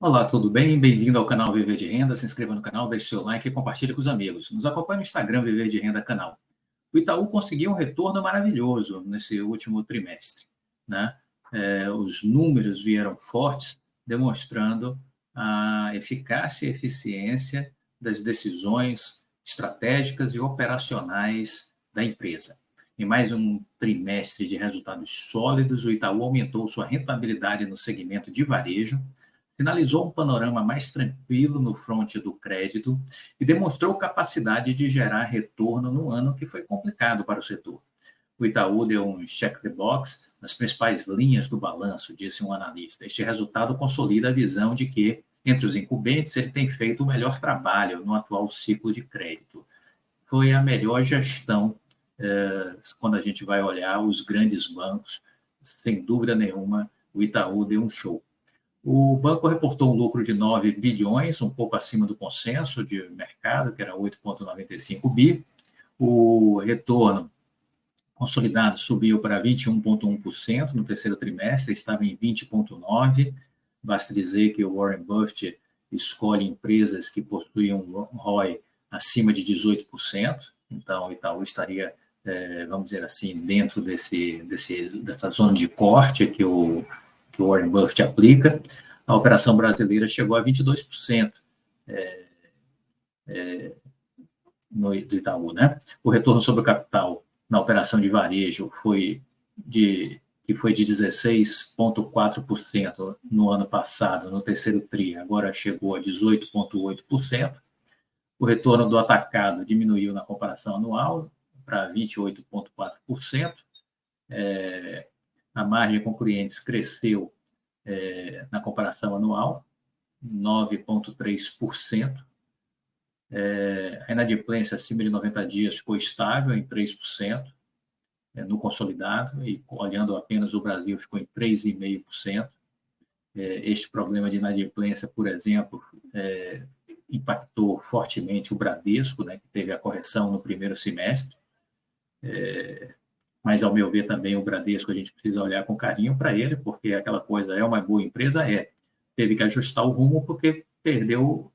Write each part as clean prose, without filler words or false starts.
Olá, tudo bem? Bem-vindo ao canal Viver de Renda. Se inscreva no canal, deixe seu like e compartilhe com os amigos. Nos acompanhe no Instagram Viver de Renda Canal. O Itaú conseguiu um retorno maravilhoso nesse último trimestre, né? Os números vieram fortes, demonstrando a eficácia e eficiência das decisões estratégicas e operacionais da empresa. Em mais um trimestre de resultados sólidos, o Itaú aumentou sua rentabilidade no segmento de varejo, sinalizou um panorama mais tranquilo no fronte do crédito e demonstrou capacidade de gerar retorno no ano que foi complicado para o setor. O Itaú deu um check the box nas principais linhas do balanço, disse um analista. Este resultado consolida a visão de que, entre os incumbentes, ele tem feito o melhor trabalho no atual ciclo de crédito. Foi a melhor gestão quando a gente vai olhar os grandes bancos, sem dúvida nenhuma, o Itaú deu um show. O banco reportou um lucro de 9 bilhões, um pouco acima do consenso de mercado, que era 8,95 bi. O retorno consolidado subiu para 21,1% no terceiro trimestre, estava em 20,9%. Basta dizer que o Warren Buffett escolhe empresas que possuem um ROI acima de 18%, então o Itaú estaria, vamos dizer assim, dentro dessa zona de corte que o Warren Buffett aplica. A operação brasileira chegou a 22% do Itaú, né? O retorno sobre o capital na operação de varejo foi de 16,4% no ano passado, no terceiro TRI, agora chegou a 18,8%. O retorno do atacado diminuiu na comparação anual para 28,4%. A margem com clientes cresceu na comparação anual, 9,3%. A inadimplência acima de 90 dias ficou estável em 3% no consolidado, e olhando apenas o Brasil, ficou em 3,5%. Este problema de inadimplência, por exemplo, impactou fortemente o Bradesco, né, que teve a correção no primeiro semestre. Mas, ao meu ver, também o Bradesco a gente precisa olhar com carinho para ele, porque aquela coisa é uma boa empresa, teve que ajustar o rumo porque perdeu,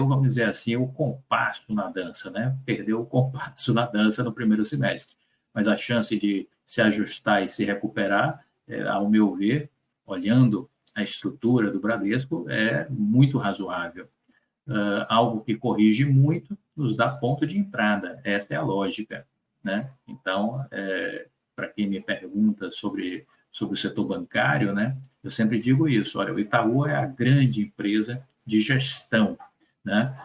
vamos dizer assim, o compasso na dança, né? Perdeu o compasso na dança no primeiro semestre. Mas a chance de se ajustar e se recuperar, ao meu ver, olhando a estrutura do Bradesco, é muito razoável. Algo que corrige muito nos dá ponto de entrada, essa é a lógica, né? Então, para quem me pergunta sobre o setor bancário, né, eu sempre digo isso, olha, o Itaú é a grande empresa de gestão, né?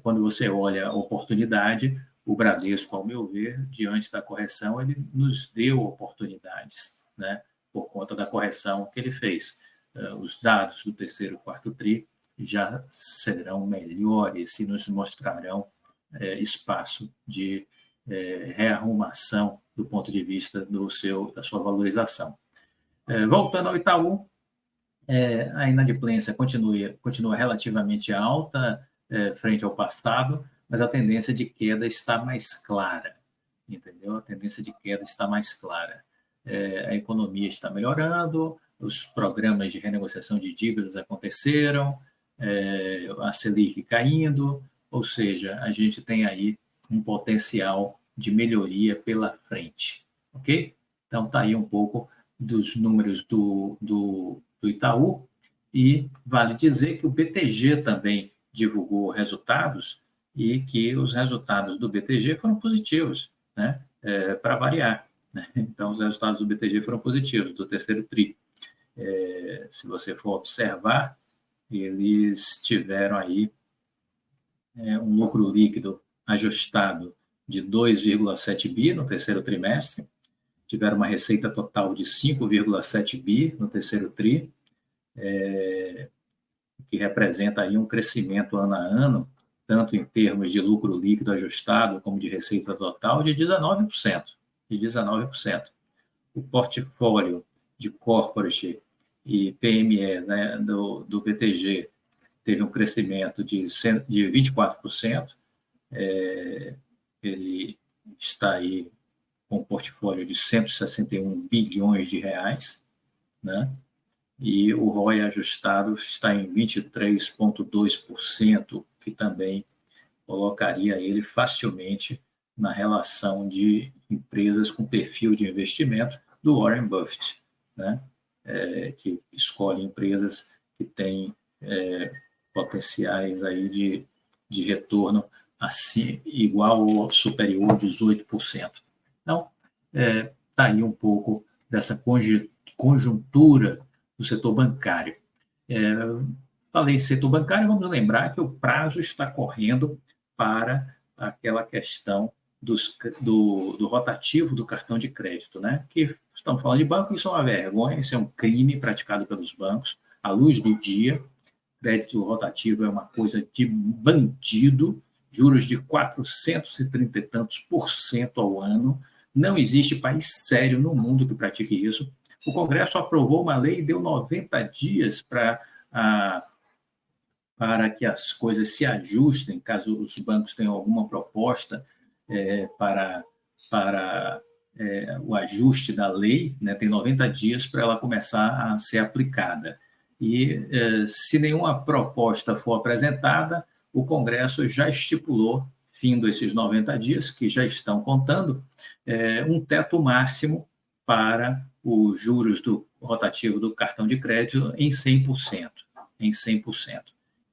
Quando você olha a oportunidade, o Bradesco, ao meu ver, diante da correção, ele nos deu oportunidades, né, por conta da correção que ele fez. Os dados do terceiro e quarto TRI já serão melhores e nos mostrarão espaço de rearrumação do ponto de vista da sua valorização. Voltando ao Itaú, a inadimplência continua relativamente alta frente ao passado, mas a tendência de queda está mais clara, entendeu? A tendência de queda está mais clara. A economia está melhorando, os programas de renegociação de dívidas aconteceram, a Selic caindo, ou seja, a gente tem aí um potencial de melhoria pela frente, ok? Então, está aí um pouco dos números do Itaú, e vale dizer que o BTG também divulgou resultados e que os resultados do BTG foram positivos, né? Para variar, né? Então, os resultados do BTG foram positivos, do terceiro TRI. Se você for observar, eles tiveram aí um lucro líquido ajustado de 2,7 bi no terceiro trimestre, tiveram uma receita total de 5,7 bi no terceiro TRI, que representa aí um crescimento ano a ano, tanto em termos de lucro líquido ajustado como de receita total, de 19%. De 19%. O portfólio de corporate e PME, né, do BTG teve um crescimento de 24%. Ele está aí com um portfólio de 161 bilhões de reais, né? e o ROE ajustado está em 23,2%, que também colocaria ele facilmente na relação de empresas com perfil de investimento do Warren Buffett, né? Que escolhe empresas que têm potenciais aí de retorno assim, igual ou superior a 18%. Então, está aí um pouco dessa conjuntura do setor bancário. Falei em setor bancário, vamos lembrar que o prazo está correndo para aquela questão do rotativo do cartão de crédito, né? Que estamos falando de banco, isso é uma vergonha, isso é um crime praticado pelos bancos, à luz do dia. Crédito rotativo é uma coisa de bandido, juros de 430 e tantos por cento ao ano. Não existe país sério no mundo que pratique isso. O Congresso aprovou uma lei e deu 90 dias para que as coisas se ajustem, caso os bancos tenham alguma proposta para o ajuste da lei, né? Tem 90 dias para ela começar a ser aplicada. E se nenhuma proposta for apresentada, o Congresso já estipulou, findo esses 90 dias, que já estão contando, um teto máximo para os juros do rotativo do cartão de crédito em 100%. Em 100%.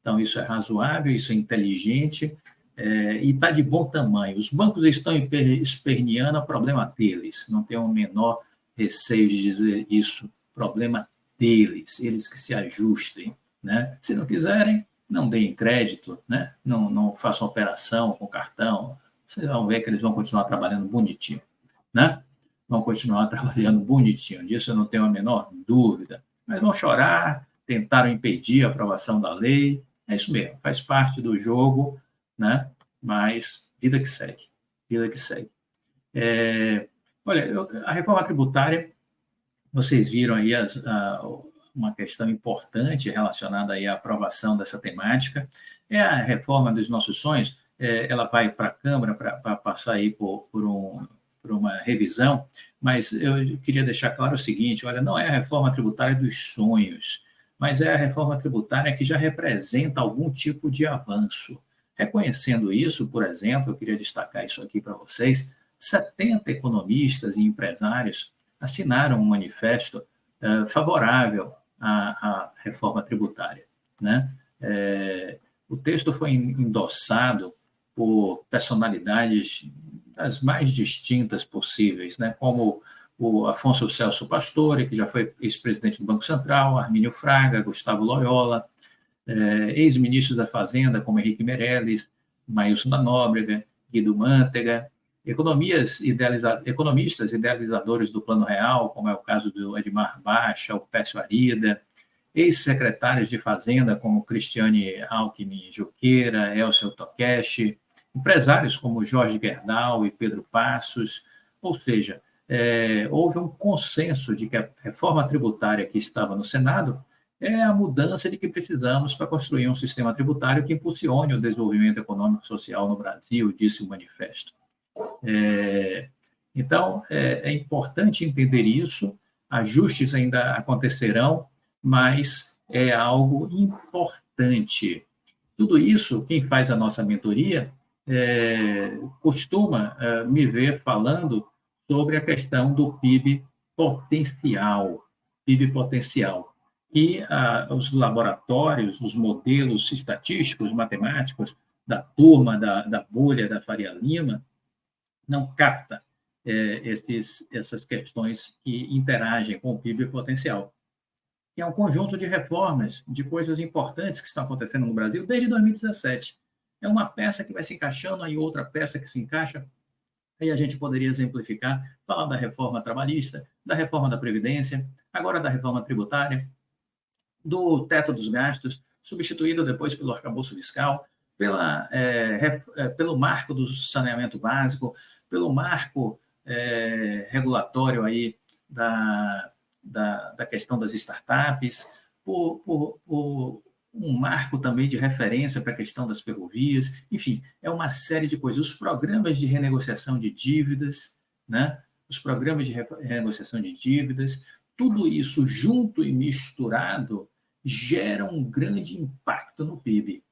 Então, isso é razoável, isso é inteligente e está de bom tamanho. Os bancos estão esperneando, é problema deles. Não tenho o menor receio de dizer isso, problema deles, eles que se ajustem. Né? Se não quiserem, não deem crédito, né? Não façam operação com cartão. Vocês vão ver que eles vão continuar trabalhando bonitinho. Né? Vão continuar trabalhando bonitinho. Disso eu não tenho a menor dúvida. Mas vão chorar, tentaram impedir a aprovação da lei. É isso mesmo, faz parte do jogo, né? Mas vida que segue, vida que segue. Olha, a reforma tributária, vocês viram aí uma questão importante relacionada aí à aprovação dessa temática. É a reforma dos nossos sonhos, ela vai para a Câmara para passar aí por uma revisão, mas eu queria deixar claro o seguinte, olha, não é a reforma tributária dos sonhos, mas é a reforma tributária que já representa algum tipo de avanço. Reconhecendo isso, por exemplo, eu queria destacar isso aqui para vocês, 70 economistas e empresários assinaram um manifesto favorável à reforma tributária. Né? O texto foi endossado por personalidades das mais distintas possíveis, né? Como o Afonso Celso Pastore, que já foi ex-presidente do Banco Central, Armínio Fraga, Gustavo Loyola, ex-ministros da Fazenda, como Henrique Meirelles, Maílson da Nóbrega, Guido Mantega, economistas idealizadores do Plano Real, como é o caso do Edmar Baixa, o Pécio Arida, ex-secretários de Fazenda, como Cristiane Alckmin Junqueira, Elcio Tokeshi, empresários como Jorge Gerdau e Pedro Passos, ou seja, houve um consenso de que a reforma tributária que estava no Senado é a mudança de que precisamos para construir um sistema tributário que impulsione o desenvolvimento econômico e social no Brasil, disse o manifesto. Então, é importante entender isso, ajustes ainda acontecerão, mas é algo importante. Tudo isso, quem faz a nossa mentoria costuma me ver falando sobre a questão do PIB potencial. PIB potencial. E os laboratórios, os modelos estatísticos, matemáticos da turma da bolha da Faria Lima não capta essas questões que interagem com o PIB potencial. E é um conjunto de reformas, de coisas importantes que estão acontecendo no Brasil desde 2017. É uma peça que vai se encaixando, aí outra peça que se encaixa. Aí a gente poderia exemplificar, falar da reforma trabalhista, da reforma da Previdência, agora da reforma tributária, do teto dos gastos, substituído depois pelo arcabouço fiscal, pelo marco do saneamento básico, pelo marco regulatório aí da questão das startups, por um marco também de referência para a questão das ferrovias, enfim, é uma série de coisas. Os programas de renegociação de dívidas, né? Os programas de renegociação de dívidas, tudo isso junto e misturado gera um grande impacto no PIB.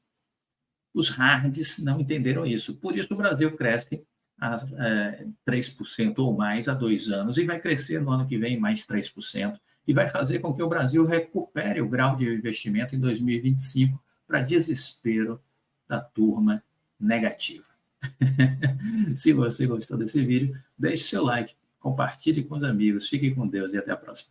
Os hards não entenderam isso. Por isso o Brasil cresce a 3% ou mais há 2 anos e vai crescer no ano que vem mais 3% e vai fazer com que o Brasil recupere o grau de investimento em 2025 para desespero da turma negativa. Se você gostou desse vídeo, deixe seu like, compartilhe com os amigos, fique com Deus e até a próxima.